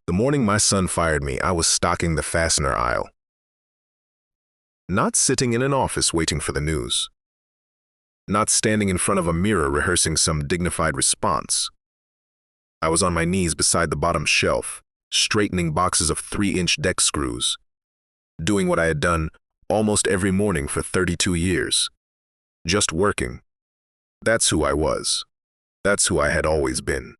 The morning my son fired me, I was stocking the fastener aisle. Not sitting in an office waiting for the news. Not standing in front of a mirror rehearsing some dignified response. I was on my knees beside the bottom shelf, straightening boxes of 3-inch deck screws, doing what I had done almost every morning for 32 years. Just working. That's who I was. That's who I had always been.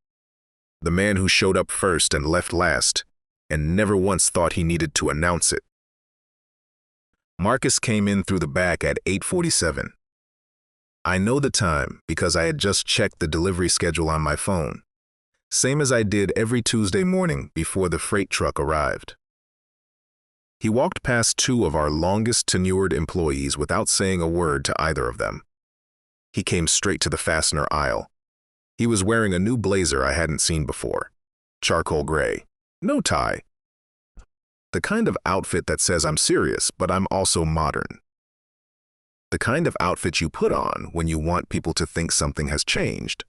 The man who showed up first and left last, and never once thought he needed to announce it. Marcus came in through the back at 8:47. I know the time because I had just checked the delivery schedule on my phone, same as I did every Tuesday morning before the freight truck arrived. He walked past 2 of our longest tenured employees without saying a word to either of them. He came straight to the fastener aisle. He was wearing a new blazer I hadn't seen before, charcoal gray, no tie. The kind of outfit that says I'm serious, but I'm also modern. The kind of outfit you put on when you want people to think something has changed.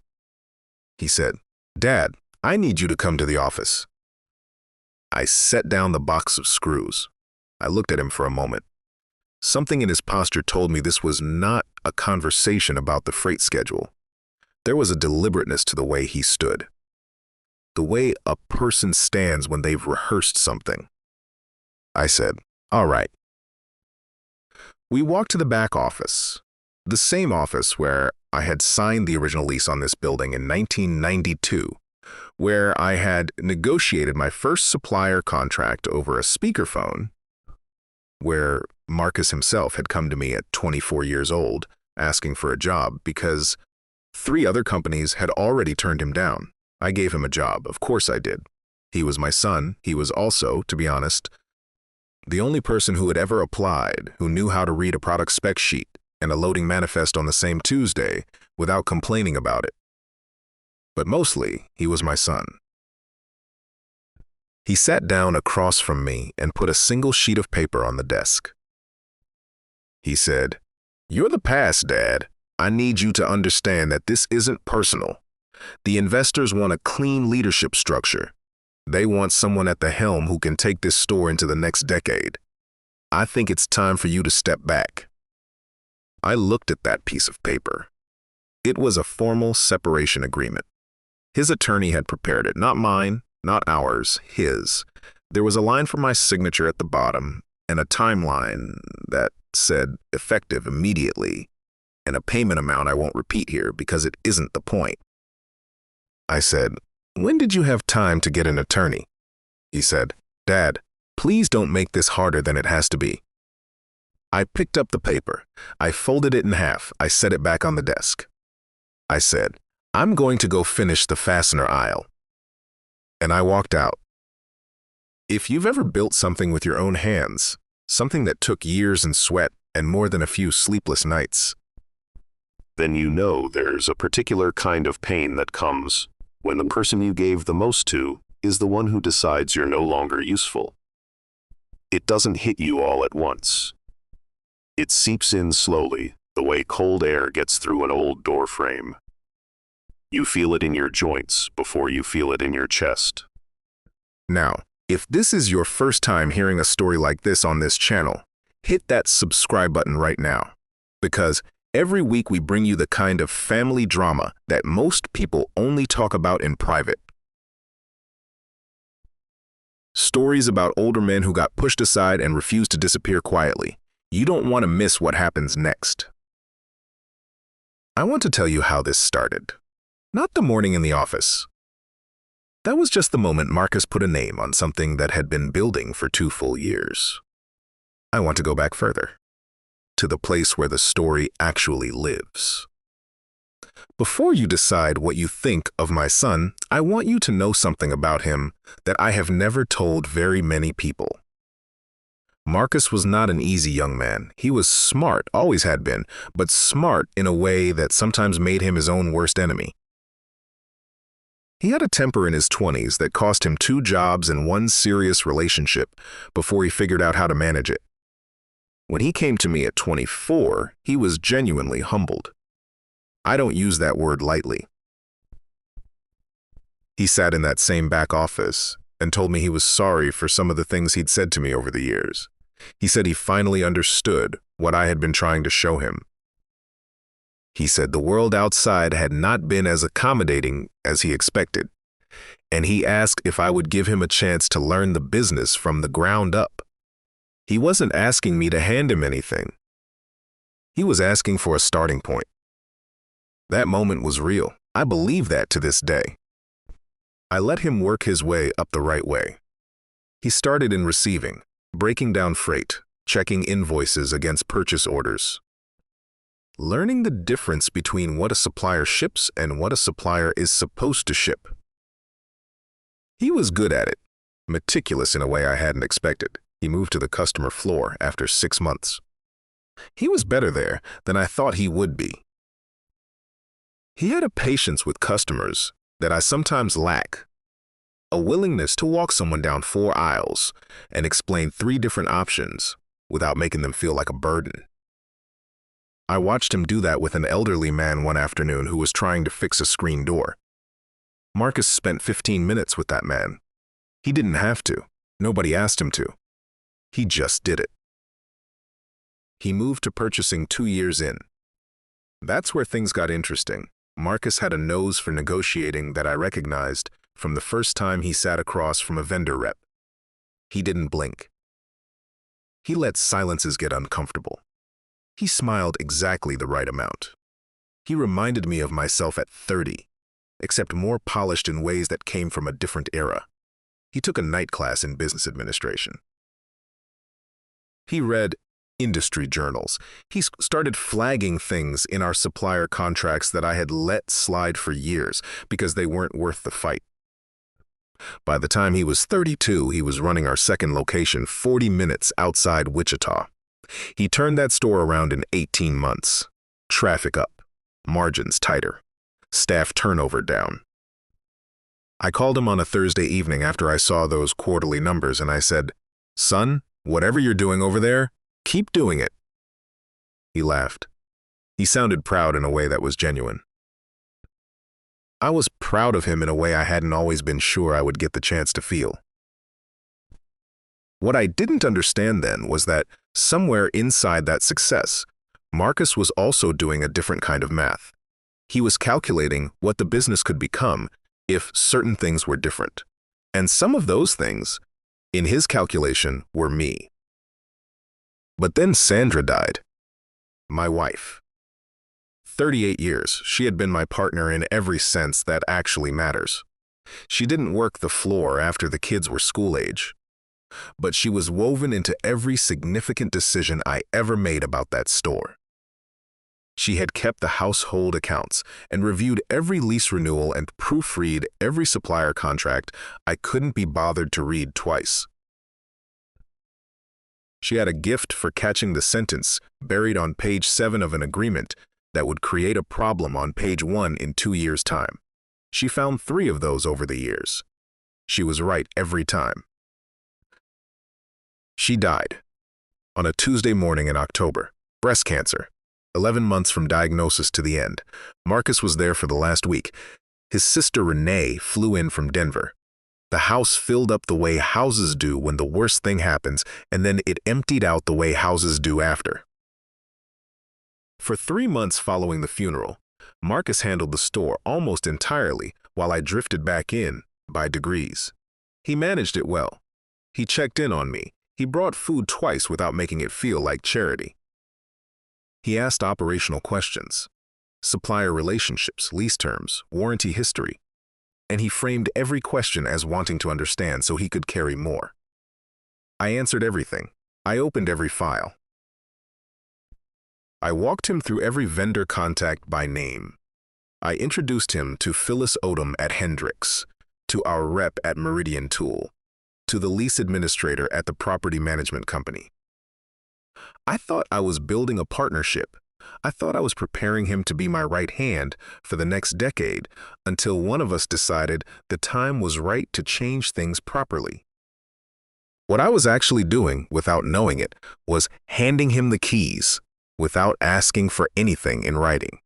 He said, "Dad, I need you to come to the office." I set down the box of screws. I looked at him for a moment. Something in his posture told me this was not a conversation about the freight schedule. There was a deliberateness to the way he stood. The way a person stands when they've rehearsed something. I said, "All right." We walked to the back office, the same office where I had signed the original lease on this building in 1992, where I had negotiated my first supplier contract over a speakerphone, where Marcus himself had come to me at 24 years old asking for a job because 3 other companies had already turned him down. I gave him a job, of course I did. He was my son. He was also, to be honest, the only person who had ever applied who knew how to read a product spec sheet and a loading manifest on the same Tuesday without complaining about it. But mostly, he was my son. He sat down across from me and put a single sheet of paper on the desk. He said, "You're the past, Dad. I need you to understand that this isn't personal. The investors want a clean leadership structure. They want someone at the helm who can take this store into the next decade. I think it's time for you to step back." I looked at that piece of paper. It was a formal separation agreement. His attorney had prepared it, not mine, not ours, his. There was a line for my signature at the bottom and a timeline that said effective immediately, and a payment amount I won't repeat here because it isn't the point. I said, "When did you have time to get an attorney?" He said, "Dad, please don't make this harder than it has to be." I picked up the paper. I folded it in half. I set it back on the desk. I said, "I'm going to go finish the fastener aisle." And I walked out. If you've ever built something with your own hands, something that took years and sweat and more than a few sleepless nights, then you know there's a particular kind of pain that comes when the person you gave the most to is the one who decides you're no longer useful. It doesn't hit you all at once. It seeps in slowly, the way cold air gets through an old door frame. You feel it in your joints before you feel it in your chest. Now, if this is your first time hearing a story like this on this channel, hit that subscribe button right now, because every week we bring you the kind of family drama that most people only talk about in private. Stories about older men who got pushed aside and refused to disappear quietly. You don't want to miss what happens next. I want to tell you how this started. Not the morning in the office. That was just the moment Marcus put a name on something that had been building for 2 full years. I want to go back further, to the place where the story actually lives. Before you decide what you think of my son, I want you to know something about him that I have never told very many people. Marcus was not an easy young man. He was smart, always had been, but smart in a way that sometimes made him his own worst enemy. He had a temper in his 20s that cost him 2 jobs and 1 serious relationship before he figured out how to manage it. When he came to me at 24, he was genuinely humbled. I don't use that word lightly. He sat in that same back office, and told me he was sorry for some of the things he'd said to me over the years. He said he finally understood what I had been trying to show him. He said the world outside had not been as accommodating as he expected, and he asked if I would give him a chance to learn the business from the ground up. He wasn't asking me to hand him anything. He was asking for a starting point. That moment was real. I believe that to this day. I let him work his way up the right way. He started in receiving, breaking down freight, checking invoices against purchase orders, learning the difference between what a supplier ships and what a supplier is supposed to ship. He was good at it, meticulous in a way I hadn't expected. He moved to the customer floor after 6 months. He was better there than I thought he would be. He had a patience with customers that I sometimes lack, a willingness to walk someone down 4 aisles and explain 3 different options without making them feel like a burden. I watched him do that with an elderly man one afternoon who was trying to fix a screen door. Marcus spent 15 minutes with that man. He didn't have to. Nobody asked him to. He just did it. He moved to purchasing 2 years in. That's where things got interesting. Marcus had a nose for negotiating that I recognized from the first time he sat across from a vendor rep. He didn't blink. He let silences get uncomfortable. He smiled exactly the right amount. He reminded me of myself at 30, except more polished in ways that came from a different era. He took a night class in business administration. He read industry journals. He started flagging things in our supplier contracts that I had let slide for years because they weren't worth the fight. By the time he was 32, he was running our second location 40 minutes outside Wichita. He turned that store around in 18 months. Traffic up, margins tighter, staff turnover down. I called him on a Thursday evening after I saw those quarterly numbers and I said, "Son, whatever you're doing over there, keep doing it." He laughed. He sounded proud in a way that was genuine. I was proud of him in a way I hadn't always been sure I would get the chance to feel. What I didn't understand then was that somewhere inside that success, Marcus was also doing a different kind of math. He was calculating what the business could become if certain things were different. And some of those things, in his calculation, were me. But then Sandra died. My wife. 38 years, she had been my partner in every sense that actually matters. She didn't work the floor after the kids were school age, but she was woven into every significant decision I ever made about that store. She had kept the household accounts and reviewed every lease renewal and proofread every supplier contract I couldn't be bothered to read twice. She had a gift for catching the sentence buried on page 7 of an agreement that would create a problem on page 1 in 2 years' time. She found 3 of those over the years. She was right every time. She died on a Tuesday morning in October. Breast cancer. 11 months from diagnosis to the end. Marcus was there for the last week. His sister Renee flew in from Denver. The house filled up the way houses do when the worst thing happens, and then it emptied out the way houses do after. For 3 months following the funeral, Marcus handled the store almost entirely while I drifted back in by degrees. He managed it well. He checked in on me. He brought food twice without making it feel like charity. He asked operational questions, supplier relationships, lease terms, warranty history, and he framed every question as wanting to understand so he could carry more. I answered everything. I opened every file. I walked him through every vendor contact by name. I introduced him to Phyllis Odom at Hendricks, to our rep at Meridian Tool, to the lease administrator at the property management company. I thought I was building a partnership. I thought I was preparing him to be my right hand for the next decade until one of us decided the time was right to change things properly. What I was actually doing, without knowing it, was handing him the keys without asking for anything in writing.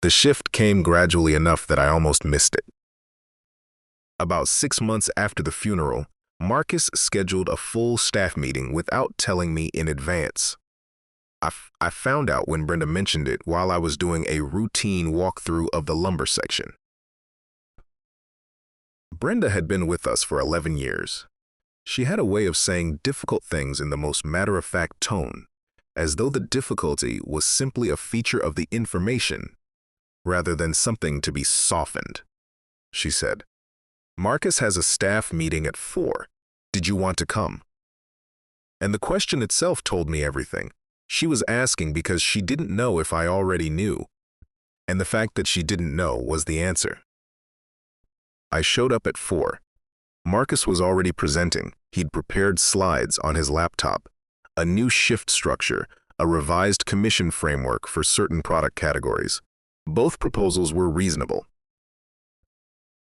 The shift came gradually enough that I almost missed it. About 6 months after the funeral, Marcus scheduled a full staff meeting without telling me in advance. I found out when Brenda mentioned it while I was doing a routine walkthrough of the lumber section. Brenda had been with us for 11 years. She had a way of saying difficult things in the most matter-of-fact tone, as though the difficulty was simply a feature of the information rather than something to be softened. She said, "Marcus has a staff meeting at 4. Did you want to come?" And the question itself told me everything. She was asking because she didn't know if I already knew, and the fact that she didn't know was the answer. I showed up at 4. Marcus was already presenting. He'd prepared slides on his laptop, a new shift structure, a revised commission framework for certain product categories. Both proposals were reasonable.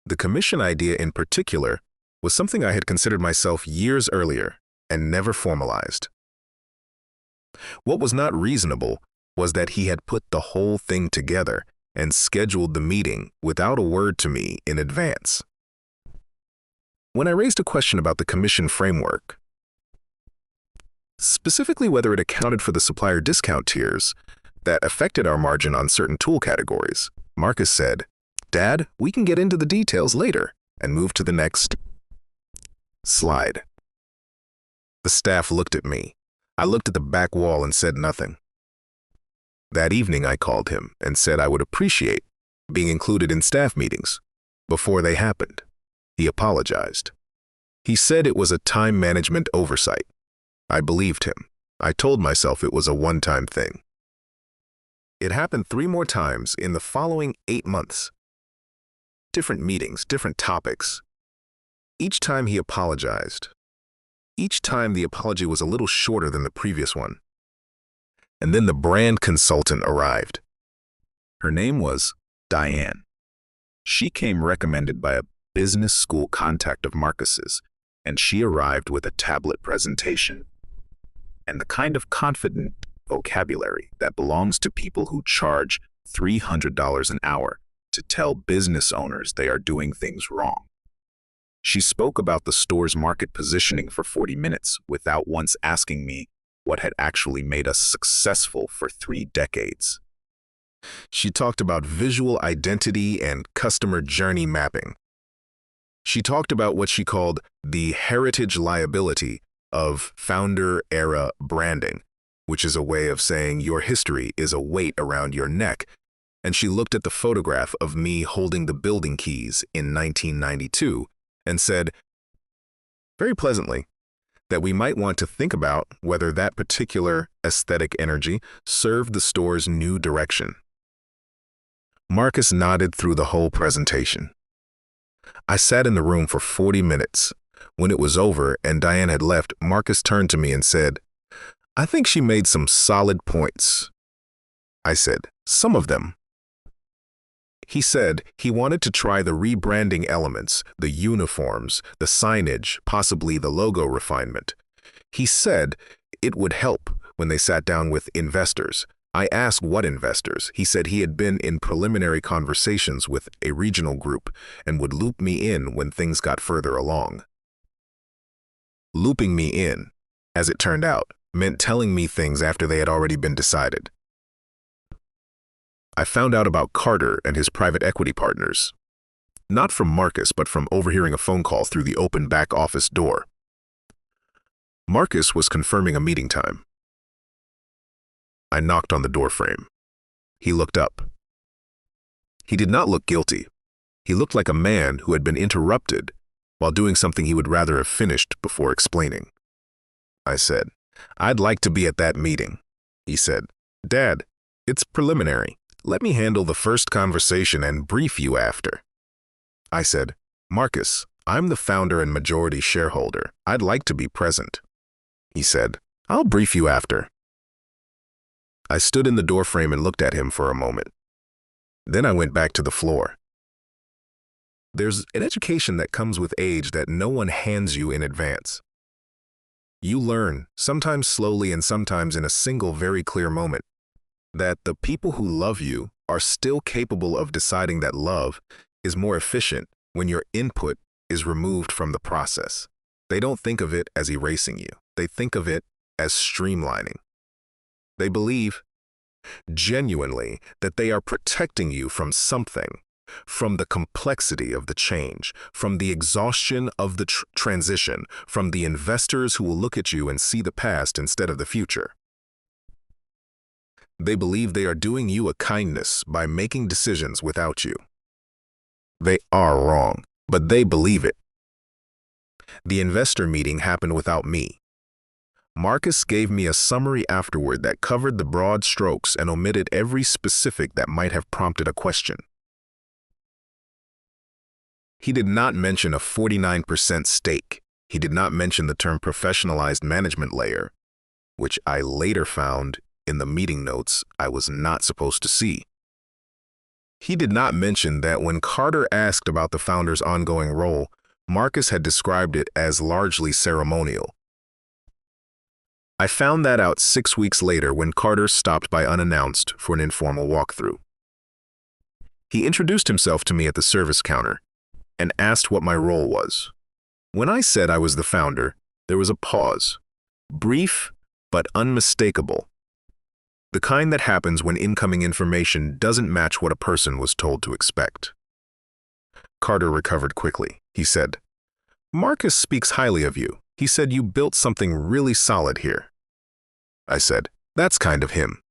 The commission idea in particular was something I had considered myself years earlier and never formalized. What was not reasonable was that he had put the whole thing together and scheduled the meeting without a word to me in advance. When I raised a question about the commission framework, specifically whether it accounted for the supplier discount tiers that affected our margin on certain tool categories, Marcus said, "Dad, we can get into the details later," and moved to the next slide. The staff looked at me. I looked at the back wall and said nothing. That evening I called him and said I would appreciate being included in staff meetings before they happened. He apologized. He said it was a time management oversight. I believed him. I told myself it was a one-time thing. It happened 3 more times in the following 8 months. Different meetings, different topics. Each time he apologized. Each time the apology was a little shorter than the previous one. And then the brand consultant arrived. Her name was Diane. She came recommended by a business school contact of Marcus's, and she arrived with a tablet presentation and the kind of confident vocabulary that belongs to people who charge $300 an hour to tell business owners they are doing things wrong. She spoke about the store's market positioning for 40 minutes without once asking me what had actually made us successful for 3 decades. She talked about visual identity and customer journey mapping. She talked about what she called the heritage liability of founder-era branding, which is a way of saying your history is a weight around your neck. And she looked at the photograph of me holding the building keys in 1992 and said, very pleasantly, that we might want to think about whether that particular aesthetic energy served the store's new direction. Marcus nodded through the whole presentation. I sat in the room for 40 minutes. When it was over and Diane had left, Marcus turned to me and said, "I think she made some solid points." I said, "Some of them." He said he wanted to try the rebranding elements, the uniforms, the signage, possibly the logo refinement. He said it would help when they sat down with investors. I asked what investors. He said he had been in preliminary conversations with a regional group and would loop me in when things got further along. Looping me in, as it turned out, meant telling me things after they had already been decided. I found out about Carter and his private equity partners. Not from Marcus, but from overhearing a phone call through the open back office door. Marcus was confirming a meeting time. I knocked on the door frame. He looked up. He did not look guilty. He looked like a man who had been interrupted while doing something he would rather have finished before explaining. I said, "I'd like to be at that meeting." He said, "Dad, it's preliminary. Let me handle the first conversation and brief you after." I said, "Marcus, I'm the founder and majority shareholder. I'd like to be present." He said, "I'll brief you after." I stood in the doorframe and looked at him for a moment. Then I went back to the floor. There's an education that comes with age that no one hands you in advance. You learn, sometimes slowly and sometimes in a single very clear moment, that the people who love you are still capable of deciding that love is more efficient when your input is removed from the process. They don't think of it as erasing you. They think of it as streamlining. They believe genuinely that they are protecting you from something, from the complexity of the change, from the exhaustion of the transition, from the investors who will look at you and see the past instead of the future. They believe they are doing you a kindness by making decisions without you. They are wrong, but they believe it. The investor meeting happened without me. Marcus gave me a summary afterward that covered the broad strokes and omitted every specific that might have prompted a question. He did not mention a 49% stake. He did not mention the term professionalized management layer, which I later found in the meeting notes I was not supposed to see. He did not mention that when Carter asked about the founder's ongoing role, Marcus had described it as largely ceremonial. I found that out 6 weeks later when Carter stopped by unannounced for an informal walkthrough. He introduced himself to me at the service counter and asked what my role was. When I said I was the founder, there was a pause, brief but unmistakable, the kind that happens when incoming information doesn't match what a person was told to expect. Carter recovered quickly. He said, "Marcus speaks highly of you. He said you built something really solid here." I said, "That's kind of him."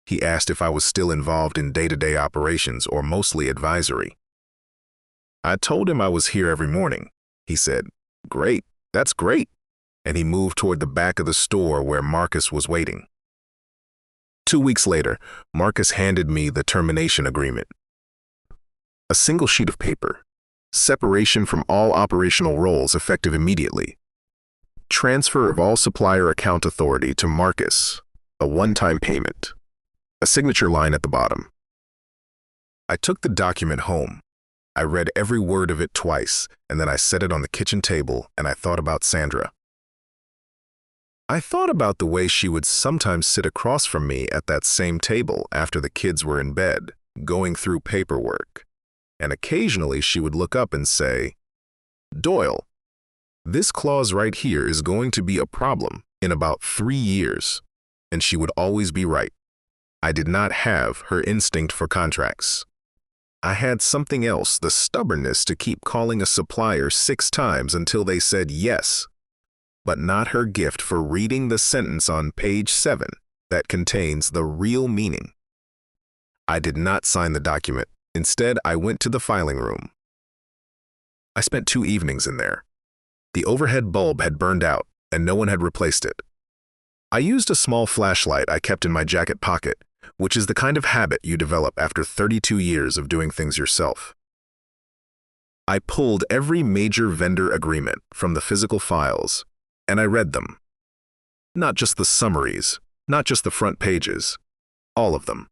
He asked if I was still involved in day-to-day operations or mostly advisory. I told him I was here every morning. He said, "Great, that's great." And he moved toward the back of the store where Marcus was waiting. 2 weeks later, Marcus handed me the termination agreement. A single sheet of paper. Separation from all operational roles effective immediately. Transfer of all supplier account authority to Marcus. A one-time payment. A signature line at the bottom. I took the document home. I read every word of it twice, and then I set it on the kitchen table, and I thought about Sandra. I thought about the way she would sometimes sit across from me at that same table after the kids were in bed, going through paperwork. And occasionally she would look up and say, "Doyle, this clause right here is going to be a problem in about 3 years." And she would always be right. I did not have her instinct for contracts. I had something else, the stubbornness to keep calling a supplier 6 times until they said yes, but not her gift for reading the sentence on page 7 that contains the real meaning. I did not sign the document. Instead, I went to the filing room. I spent 2 evenings in there. The overhead bulb had burned out, and no one had replaced it. I used a small flashlight I kept in my jacket pocket, which is the kind of habit you develop after 32 years of doing things yourself. I pulled every major vendor agreement from the physical files, and I read them. Not just the summaries, not just the front pages, all of them.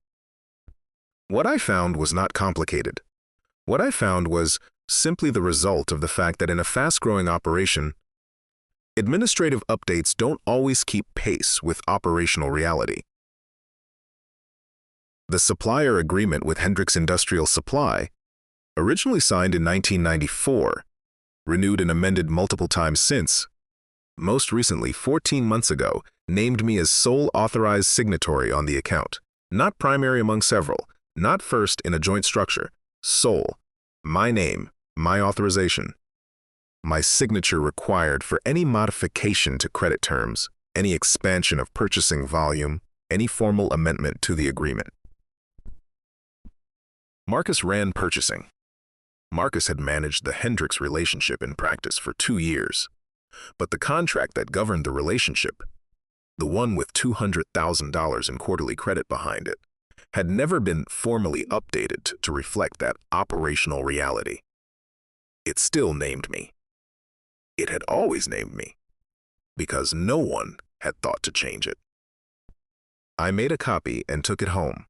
What I found was not complicated. What I found was simply the result of the fact that in a fast-growing operation, administrative updates don't always keep pace with operational reality. The supplier agreement with Hendrix Industrial Supply, originally signed in 1994, renewed and amended multiple times since, most recently 14 months ago, named me as sole authorized signatory on the account, not primary among several, not first in a joint structure, sole, my name, my authorization. My signature required for any modification to credit terms, any expansion of purchasing volume, any formal amendment to the agreement. Marcus ran purchasing. Marcus had managed the Hendrix relationship in practice for 2 years, but the contract that governed the relationship, the one with $200,000 in quarterly credit behind it, had never been formally updated to reflect that operational reality. It still named me. It had always named me, because no one had thought to change it. I made a copy and took it home.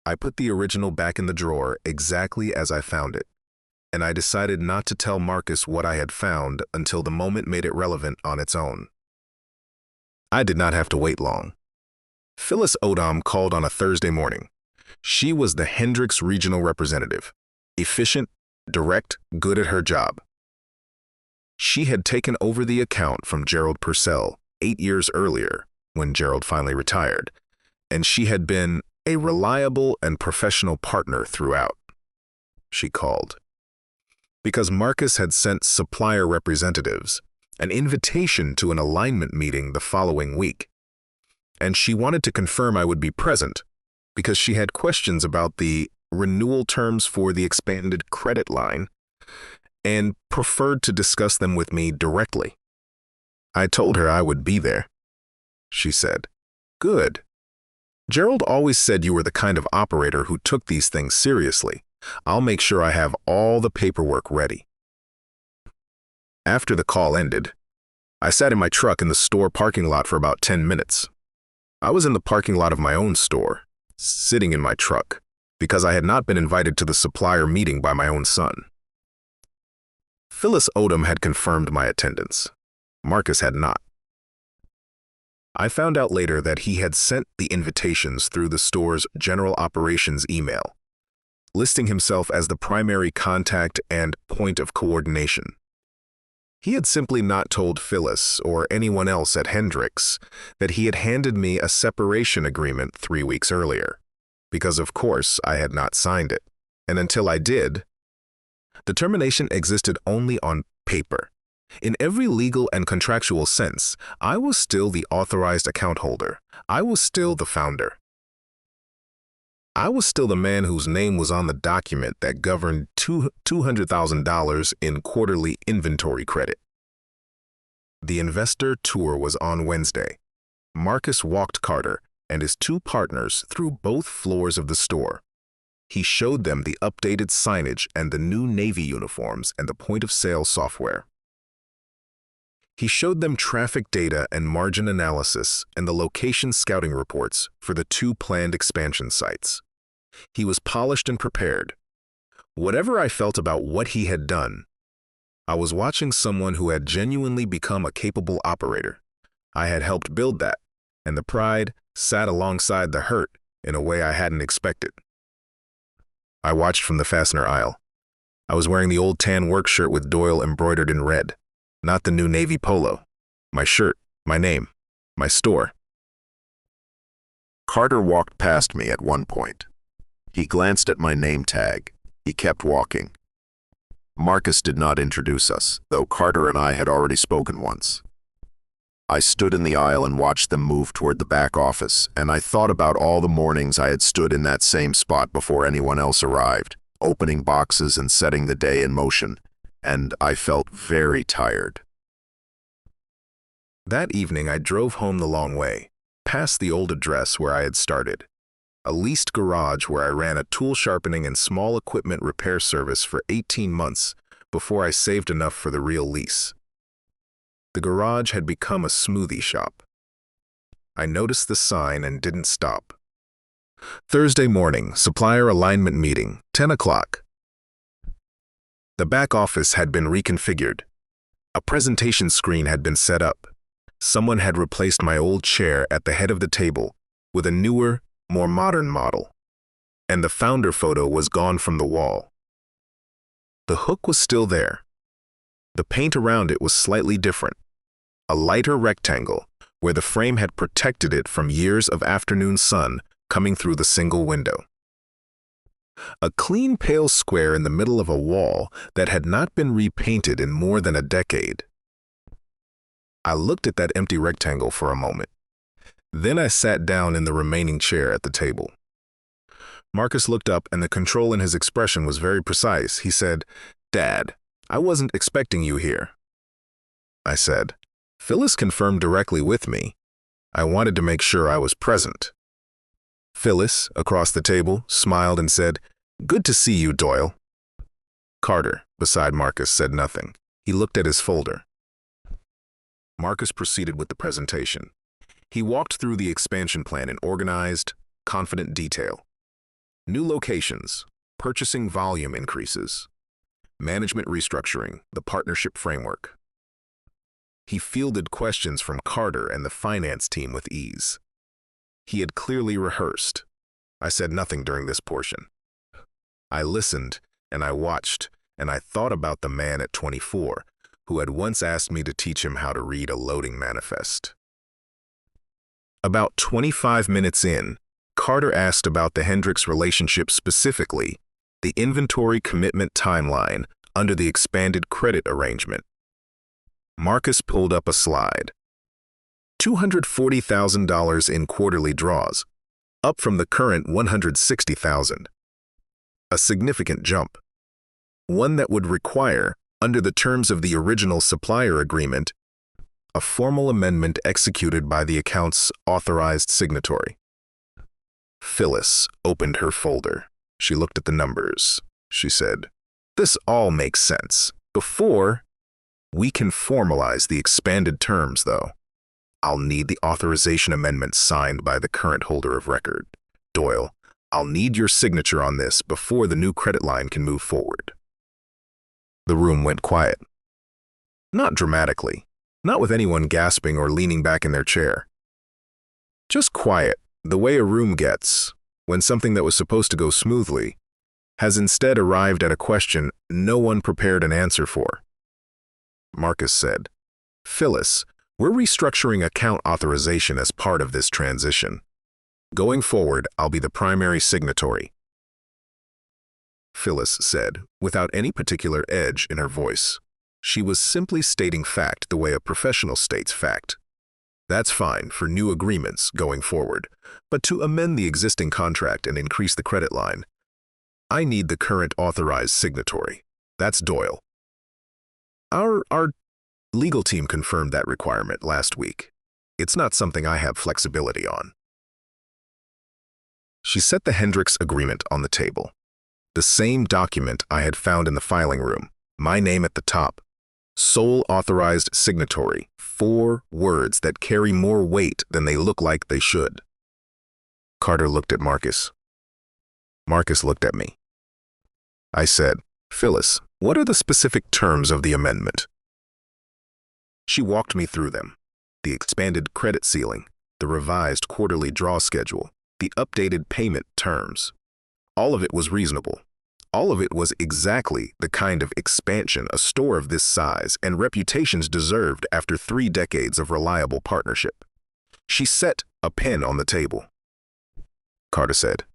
I put the original back in the drawer exactly as I found it, and I decided not to tell Marcus what I had found until the moment made it relevant on its own. I did not have to wait long. Phyllis Odom called on a Thursday morning. She was the Hendrix regional representative, efficient, direct, good at her job. She had taken over the account from Gerald Purcell 8 years earlier, when Gerald finally retired, and she had been a reliable and professional partner throughout. She called because Marcus had sent supplier representatives an invitation to an alignment meeting the following week, and she wanted to confirm I would be present because she had questions about the renewal terms for the expanded credit line and preferred to discuss them with me directly. I told her I would be there. She said, "Good. Gerald always said you were the kind of operator who took these things seriously. I'll make sure I have all the paperwork ready." After the call ended, I sat in my truck in the store parking lot for about 10 minutes. I was in the parking lot of my own store, sitting in my truck, because I had not been invited to the supplier meeting by my own son. Phyllis Odom had confirmed my attendance. Marcus had not. I found out later that he had sent the invitations through the store's general operations email, listing himself as the primary contact and point of coordination. He had simply not told Phyllis or anyone else at Hendrix that he had handed me a separation agreement 3 weeks earlier, because of course I had not signed it, and until I did, the termination existed only on paper. In every legal and contractual sense, I was still the authorized account holder. I was still the founder. I was still the man whose name was on the document that governed $200,000 in quarterly inventory credit. The investor tour was on Wednesday. Marcus walked Carter and his 2 partners through both floors of the store. He showed them the updated signage and the new Navy uniforms and the point-of-sale software. He showed them traffic data and margin analysis and the location scouting reports for the 2 planned expansion sites. He was polished and prepared. Whatever I felt about what he had done, I was watching someone who had genuinely become a capable operator. I had helped build that, and the pride sat alongside the hurt in a way I hadn't expected. I watched from the fastener aisle. I was wearing the old tan work shirt with Doyle embroidered in red, not the new navy polo. My shirt, my name, my store. Carter walked past me at one point. He glanced at my name tag. He kept walking. Marcus did not introduce us, though Carter and I had already spoken once. I stood in the aisle and watched them move toward the back office, and I thought about all the mornings I had stood in that same spot before anyone else arrived, opening boxes and setting the day in motion, and I felt very tired. That evening, I drove home the long way, past the old address where I had started, a leased garage where I ran a tool sharpening and small equipment repair service for 18 months before I saved enough for the real lease. The garage had become a smoothie shop. I noticed the sign and didn't stop. Thursday morning, supplier alignment meeting, 10 o'clock. The back office had been reconfigured. A presentation screen had been set up. Someone had replaced my old chair at the head of the table with a newer, more modern model, and the founder photo was gone from the wall. The hook was still there. The paint around it was slightly different, a lighter rectangle where the frame had protected it from years of afternoon sun coming through the single window. A clean pale square in the middle of a wall that had not been repainted in more than a decade. I looked at that empty rectangle for a moment. Then I sat down in the remaining chair at the table. Marcus looked up and the control in his expression was very precise. He said, "Dad, I wasn't expecting you here." I said, "Phyllis confirmed directly with me. I wanted to make sure I was present." Phyllis, across the table, smiled and said, "Good to see you, Doyle." Carter, beside Marcus, said nothing. He looked at his folder. Marcus proceeded with the presentation. He walked through the expansion plan in organized, confident detail. New locations, purchasing volume increases, management restructuring, the partnership framework. He fielded questions from Carter and the finance team with ease. He had clearly rehearsed. I said nothing during this portion. I listened, and I watched, and I thought about the man at 24, who had once asked me to teach him how to read a loading manifest. About 25 minutes in, Carter asked about the Hendricks relationship specifically, the inventory commitment timeline under the expanded credit arrangement. Marcus pulled up a slide. $240,000 in quarterly draws, up from the current $160,000. A significant jump. One that would require, under the terms of the original supplier agreement, a formal amendment executed by the account's authorized signatory. Phyllis opened her folder. She looked at the numbers. She said, "This all makes sense. Before, we can formalize the expanded terms, though. I'll need the authorization amendment signed by the current holder of record. Doyle, I'll need your signature on this before the new credit line can move forward." The room went quiet. Not dramatically, not with anyone gasping or leaning back in their chair. Just quiet, the way a room gets when something that was supposed to go smoothly has instead arrived at a question no one prepared an answer for. Marcus said, "Phyllis, we're restructuring account authorization as part of this transition. Going forward, I'll be the primary signatory." Phyllis said, without any particular edge in her voice. She was simply stating fact the way a professional states fact. That's fine for new agreements going forward, but to amend the existing contract and increase the credit line, I need the current authorized signatory. That's Doyle. Our legal team confirmed that requirement last week. It's not something I have flexibility on. She set the Hendricks agreement on the table. The same document I had found in the filing room, my name at the top. Sole authorized signatory, 4 words that carry more weight than they look like they should. Carter looked at Marcus. Marcus looked at me. I said, "Phyllis, what are the specific terms of the amendment?" She walked me through them. The expanded credit ceiling, the revised quarterly draw schedule, the updated payment terms. All of it was reasonable. All of it was exactly the kind of expansion a store of this size and reputations deserved after 3 decades of reliable partnership. She set a pen on the table. Carter said,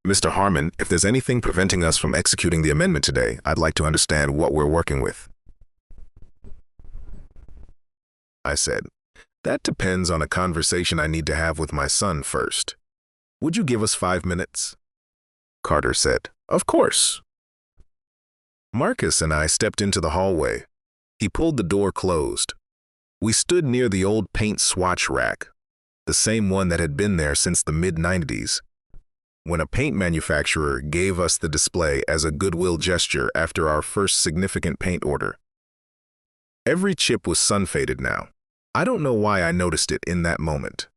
"Mr. Harmon, if there's anything preventing us from executing the amendment today, I'd like to understand what we're working with." I said, "That depends on a conversation I need to have with my son first. Would you give us 5 minutes?" Carter said, "Of course." Marcus and I stepped into the hallway. He pulled the door closed. We stood near the old paint swatch rack, the same one that had been there since the mid-90s, when a paint manufacturer gave us the display as a goodwill gesture after our first significant paint order. Every chip was sun-faded now. I don't know why I noticed it in that moment.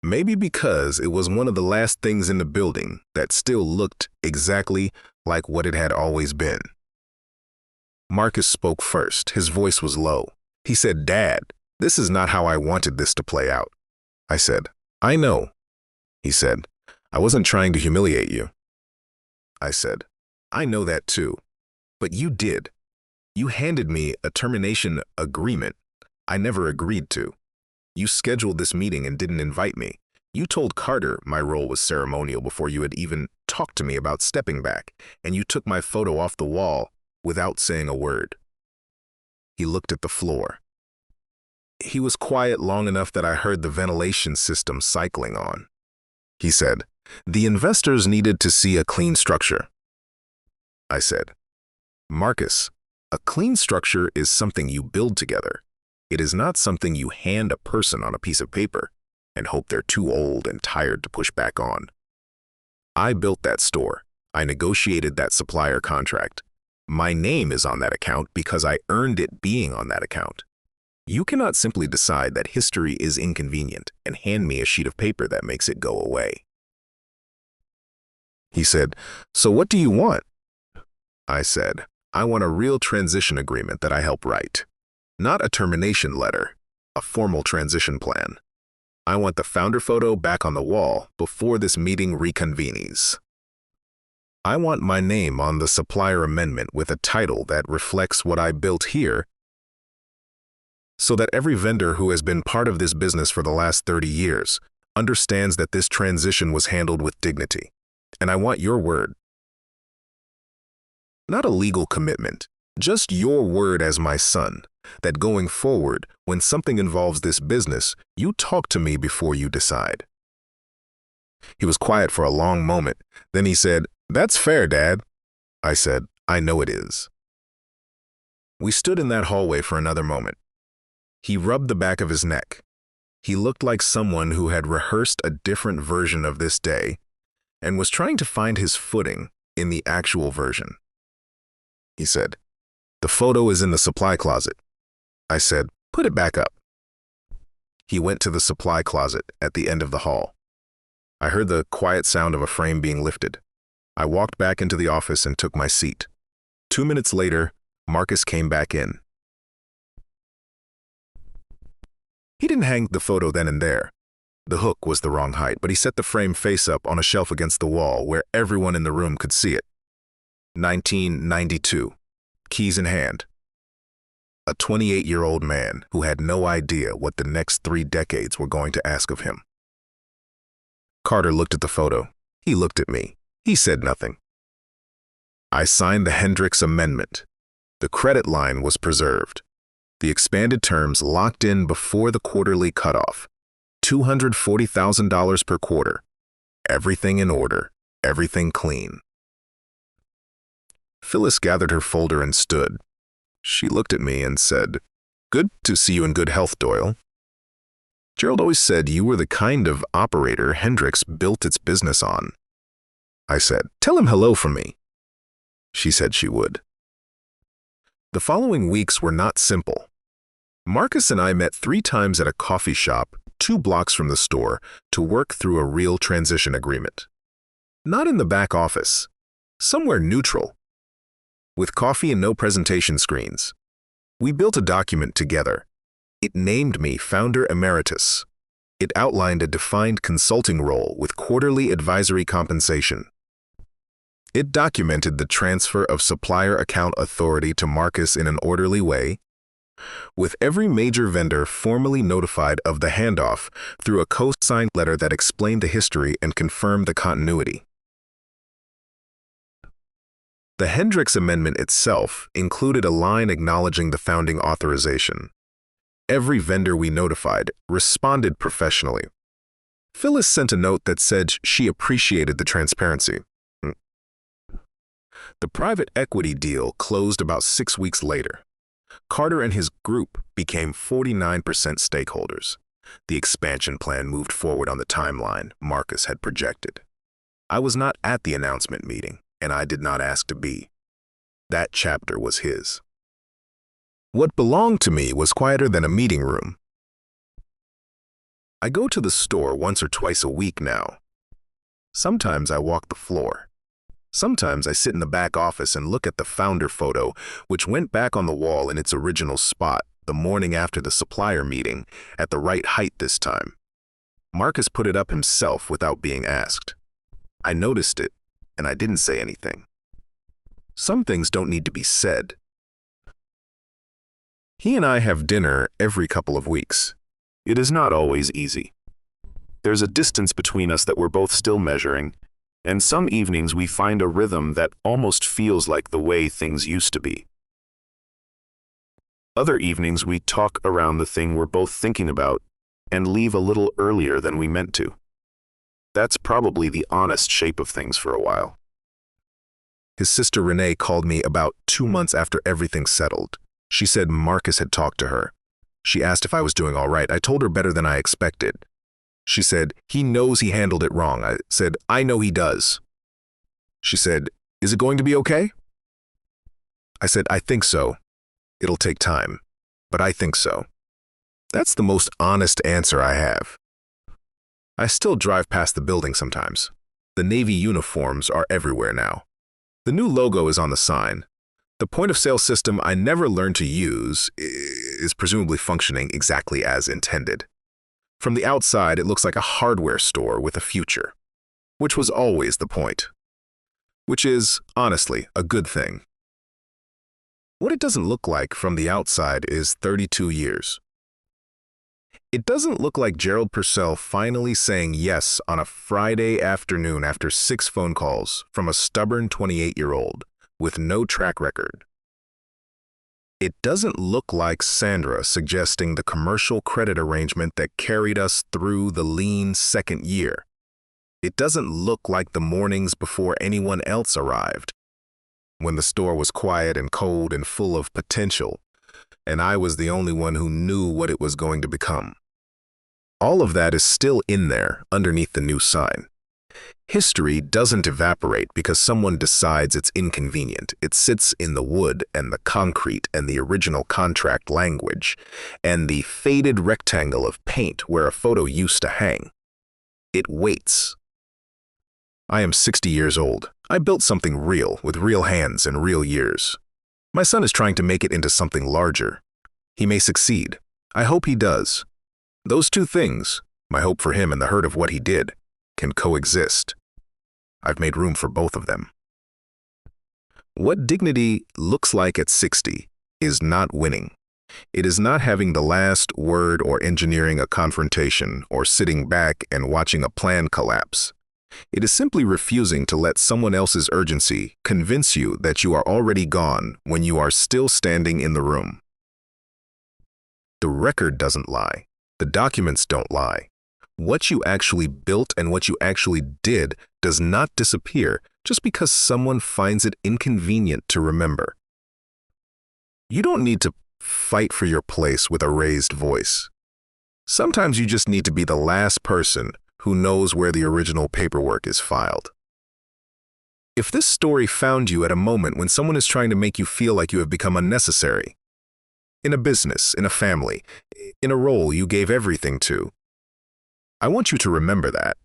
Maybe because it was one of the last things in the building that still looked exactly like what it had always been. Marcus spoke first. His voice was low. He said, "Dad, this is not how I wanted this to play out." I said, "I know." He said, "I wasn't trying to humiliate you." I said, "I know that too. But you did. You handed me a termination agreement I never agreed to. You scheduled this meeting and didn't invite me. You told Carter my role was ceremonial before you had even talked to me about stepping back, and you took my photo off the wall without saying a word." He looked at the floor. He was quiet long enough that I heard the ventilation system cycling on. He said, "The investors needed to see a clean structure." I said, "Marcus, a clean structure is something you build together. It is not something you hand a person on a piece of paper and hope they're too old and tired to push back on. I built that store. I negotiated that supplier contract. My name is on that account because I earned it being on that account. You cannot simply decide that history is inconvenient and hand me a sheet of paper that makes it go away." He said, "So what do you want?" I said, "I want a real transition agreement that I help write. Not a termination letter, a formal transition plan. I want the founder photo back on the wall before this meeting reconvenes." I want my name on the supplier amendment with a title that reflects what I built here, so that every vendor who has been part of this business for the last 30 years understands that this transition was handled with dignity. And I want your word. Not a legal commitment, just your word as my son, that going forward, when something involves this business, you talk to me before you decide. He was quiet for a long moment. Then he said, "That's fair, Dad." I said, "I know it is." We stood in that hallway for another moment. He rubbed the back of his neck. He looked like someone who had rehearsed a different version of this day and was trying to find his footing in the actual version. He said, "The photo is in the supply closet." I said, "Put it back up." He went to the supply closet at the end of the hall. I heard the quiet sound of a frame being lifted. I walked back into the office and took my seat. 2 minutes later, Marcus came back in. He didn't hang the photo then and there. The hook was the wrong height, but he set the frame face up on a shelf against the wall where everyone in the room could see it. 1992, keys in hand. A 28-year-old man who had no idea what the next 3 decades were going to ask of him. Carter looked at the photo. He looked at me. He said nothing. I signed the Hendricks Amendment. The credit line was preserved. The expanded terms locked in before the quarterly cutoff. $240,000 per quarter. Everything in order. Everything clean. Phyllis gathered her folder and stood. She looked at me and said, "Good to see you in good health, Doyle. Gerald always said you were the kind of operator Hendricks built its business on." I said, "Tell him hello from me." She said she would. The following weeks were not simple. Marcus and I met 3 times at a coffee shop 2 blocks from the store to work through a real transition agreement. Not in the back office, somewhere neutral. With coffee and no presentation screens. We built a document together. It named me Founder Emeritus. It outlined a defined consulting role with quarterly advisory compensation. It documented the transfer of supplier account authority to Marcus in an orderly way, with every major vendor formally notified of the handoff through a co-signed letter that explained the history and confirmed the continuity. The Hendricks Amendment itself included a line acknowledging the founding authorization. Every vendor we notified responded professionally. Phyllis sent a note that said she appreciated the transparency. The private equity deal closed about 6 weeks later. Carter and his group became 49% stakeholders. The expansion plan moved forward on the timeline Marcus had projected. I was not at the announcement meeting, and I did not ask to be. That chapter was his. What belonged to me was quieter than a meeting room. I go to the store once or twice a week now. Sometimes I walk the floor. Sometimes I sit in the back office and look at the founder photo, which went back on the wall in its original spot the morning after the supplier meeting, at the right height this time. Marcus put it up himself without being asked. I noticed it, and I didn't say anything. Some things don't need to be said. He and I have dinner every couple of weeks. It is not always easy. There's a distance between us that we're both still measuring, and some evenings we find a rhythm that almost feels like the way things used to be. Other evenings we talk around the thing we're both thinking about and leave a little earlier than we meant to. That's probably the honest shape of things for a while. His sister Renee called me about 2 months after everything settled. She said Marcus had talked to her. She asked if I was doing all right. I told her better than I expected. She said, "He knows he handled it wrong." I said, "I know he does." She said, "Is it going to be okay?" I said, "I think so. It'll take time, but I think so." That's the most honest answer I have. I still drive past the building sometimes. The Navy uniforms are everywhere now. The new logo is on the sign. The point-of-sale system I never learned to use is presumably functioning exactly as intended. From the outside, it looks like a hardware store with a future, which was always the point. which is, honestly, a good thing. What it doesn't look like from the outside is 32 years. It doesn't look like Gerald Purcell finally saying yes on a Friday afternoon after 6 phone calls from a stubborn 28-year-old with no track record. It doesn't look like Sandra suggesting the commercial credit arrangement that carried us through the lean second year. It doesn't look like the mornings before anyone else arrived, when the store was quiet and cold and full of potential, and I was the only one who knew what it was going to become. All of that is still in there underneath the new sign. History doesn't evaporate because someone decides it's inconvenient. It sits in the wood and the concrete and the original contract language and the faded rectangle of paint where a photo used to hang. It waits. I am 60 years old. I built something real with real hands and real years. My son is trying to make it into something larger. He may succeed. I hope he does. Those two things, my hope for him and the hurt of what he did, can coexist. I've made room for both of them. What dignity looks like at 60 is not winning. It is not having the last word or engineering a confrontation or sitting back and watching a plan collapse. It is simply refusing to let someone else's urgency convince you that you are already gone when you are still standing in the room. The record doesn't lie. The documents don't lie. What you actually built and what you actually did does not disappear just because someone finds it inconvenient to remember. You don't need to fight for your place with a raised voice. Sometimes you just need to be the last person who knows where the original paperwork is filed. If this story found you at a moment when someone is trying to make you feel like you have become unnecessary, in a business, in a family, in a role you gave everything to, I want you to remember that.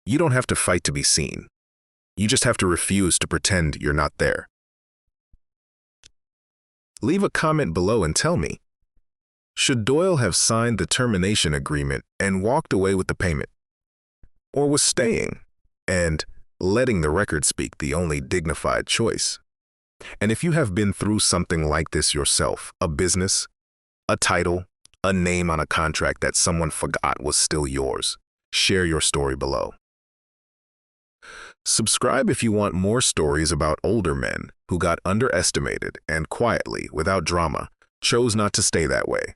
You don't have to fight to be seen. You just have to refuse to pretend you're not there. Leave a comment below and tell me, should Doyle have signed the termination agreement and walked away with the payment? Or was staying and letting the record speak the only dignified choice? And if you have been through something like this yourself, a business, a title, a name on a contract that someone forgot was still yours, share your story below. Subscribe if you want more stories about older men who got underestimated and quietly, without drama, chose not to stay that way.